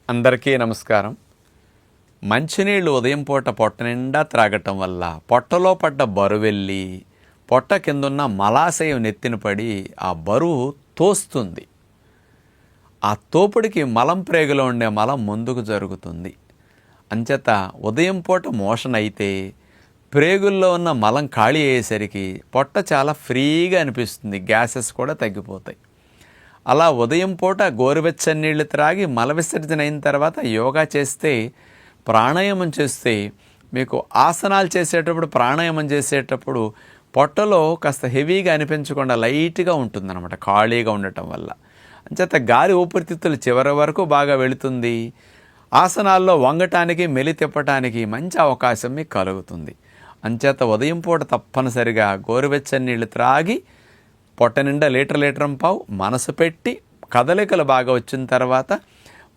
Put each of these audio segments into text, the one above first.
అందరికీ నమస్కారం. మంచినీళ్ళు ఉదయం పూట పొట్ట నిండా త్రాగటం వల్ల పొట్టలో పడ్డ బరువెళ్ళి పొట్ట కిందున్న మలాశయం నెత్తిన పడి ఆ బరువు తోస్తుంది. ఆ తోపుడికి మలం ప్రేగులో ఉండే మలం ముందుకు జరుగుతుంది. అంచేత ఉదయం పూట మోషన్ అయితే ప్రేగుల్లో ఉన్న మలం ఖాళీ అయ్యేసరికి పొట్ట చాలా ఫ్రీగా అనిపిస్తుంది, గ్యాసెస్ కూడా తగ్గిపోతాయి. అలా ఉదయం పూట గోరువెచ్చని నీళ్లు త్రాగి మల విసర్జన అయిన తర్వాత యోగా చేస్తే, ప్రాణాయామం చేస్తే, మీకు ఆసనాలు చేసేటప్పుడు ప్రాణాయామం చేసేటప్పుడు పొట్టలో కాస్త హెవీగా అనిపించకుండా లైట్గా ఉంటుందన్నమాట, ఖాళీగా ఉండటం వల్ల. అంచేత గాలి ఊపిరితిత్తులు చివరి వరకు బాగా వెళుతుంది. ఆసనాల్లో వంగటానికి మెలి తిప్పటానికి మంచి అవకాశం మీకు కలుగుతుంది. అంచేత ఉదయం పూట తప్పనిసరిగా గోరువెచ్చని నీళ్లు త్రాగి పొట్ట నిండా లీటర్ పావు మనసు పెట్టి కదలికలు బాగా వచ్చిన తర్వాత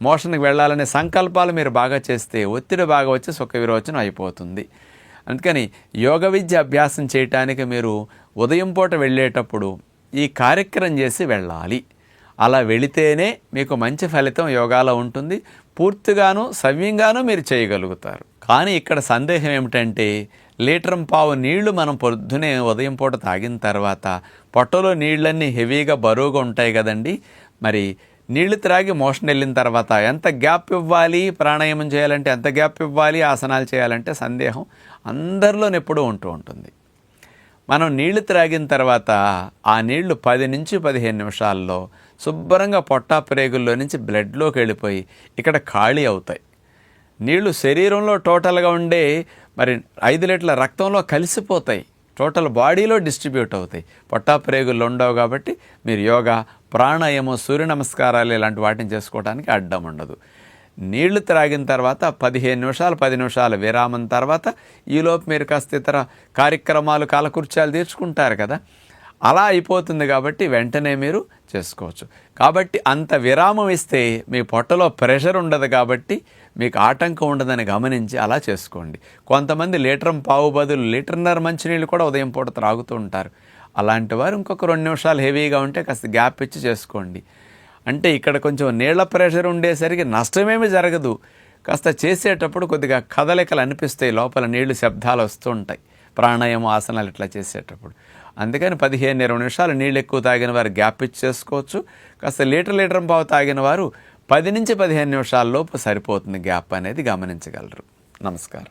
మోషన్కి వెళ్ళాలనే సంకల్పాలు మీరు బాగా చేస్తే ఒత్తిడి బాగా వచ్చి సుఖ విరోచనం అయిపోతుంది. అందుకని యోగ విద్య అభ్యాసం చేయటానికి మీరు ఉదయం పూట వెళ్ళేటప్పుడు ఈ కార్యక్రమం చేసి వెళ్ళాలి. అలా వెళితేనే మీకు మంచి ఫలితం యోగాలో ఉంటుంది. పూర్తిగాను సవ్యంగాను మీరు చేయగలుగుతారు. కానీ ఇక్కడ సందేహం ఏమిటంటే, లీటర్ పావు నీళ్లు మనం పొద్దునే ఉదయం పూట తాగిన తర్వాత పొట్టలో నీళ్ళన్నీ హెవీగా బరువుగా ఉంటాయి కదండి. మరి నీళ్లు త్రాగి మోషన్ వెళ్ళిన తర్వాత ఎంత గ్యాప్ ఇవ్వాలి, ప్రాణాయామం చేయాలంటే ఎంత గ్యాప్ ఇవ్వాలి, ఆసనాలు చేయాలంటే సందేహం అందరిలోనే ఎప్పుడూ ఉంటూ ఉంటుంది. మనం నీళ్లు త్రాగిన తర్వాత ఆ నీళ్లు 10 నుంచి 15 నిమిషాల్లో శుభ్రంగా పొట్టా ప్రేగుల్లో నుంచి బ్లడ్లోకి వెళ్ళిపోయి ఇక్కడ ఖాళీ అవుతాయి. నీళ్లు శరీరంలో టోటల్గా ఉండే 5 లీటర్ల రక్తంలో కలిసిపోతాయి, టోటల్ బాడీలో డిస్ట్రిబ్యూట్ అవుతాయి. పొట్టా ప్రేగుల్లో ఉండవు కాబట్టి మీరు యోగా, ప్రాణాయామం, సూర్య నమస్కారాలు ఇలాంటి వాటిని చేసుకోవడానికి అడ్డం ఉండదు. నీళ్లు త్రాగిన తర్వాత 15 నిమిషాలు 10 నిమిషాల విరామం తర్వాత ఈలోపు మీరు కాస్త ఇతర కార్యక్రమాలు, కాలకృత్యాలు తీర్చుకుంటారు కదా, అలా అయిపోతుంది. కాబట్టి వెంటనే మీరు చేసుకోవచ్చు. కాబట్టి అంత విరామం ఇస్తే మీ పొట్టలో ప్రెషర్ ఉండదు, కాబట్టి మీకు ఆటంకం ఉండదని గమనించి అలా చేసుకోండి. కొంతమంది లీటర్ పావు బదులు లీటర్న్నర మంచినీళ్ళు కూడా ఉదయం పూట త్రాగుతూ ఉంటారు. అలాంటి వారు ఇంకొక 2 నిమిషాలు హెవీగా ఉంటే కాస్త గ్యాప్ ఇచ్చి చేసుకోండి. అంటే ఇక్కడ కొంచెం నీళ్ల ప్రెషర్ ఉండేసరికి నష్టమేమీ జరగదు. కాస్త చేసేటప్పుడు కొద్దిగా కదలికలు అనిపిస్తాయి, లోపల నీళ్లు శబ్దాలు వస్తూ ఉంటాయి, ప్రాణాయామం, ఆసనాలు ఇట్లా చేసేటప్పుడు. అందుకని 15-20 నిమిషాలు నీళ్ళు ఎక్కువ తాగిన వారు గ్యాప్ ఇచ్చి చేసుకోవచ్చు. కాస్త లీటర్ పావు తాగిన వారు 10 నుంచి 15 నిమిషాల లోపు సరిపోతుంది గ్యాప్ అనేది గమనించగలరు. నమస్కారం.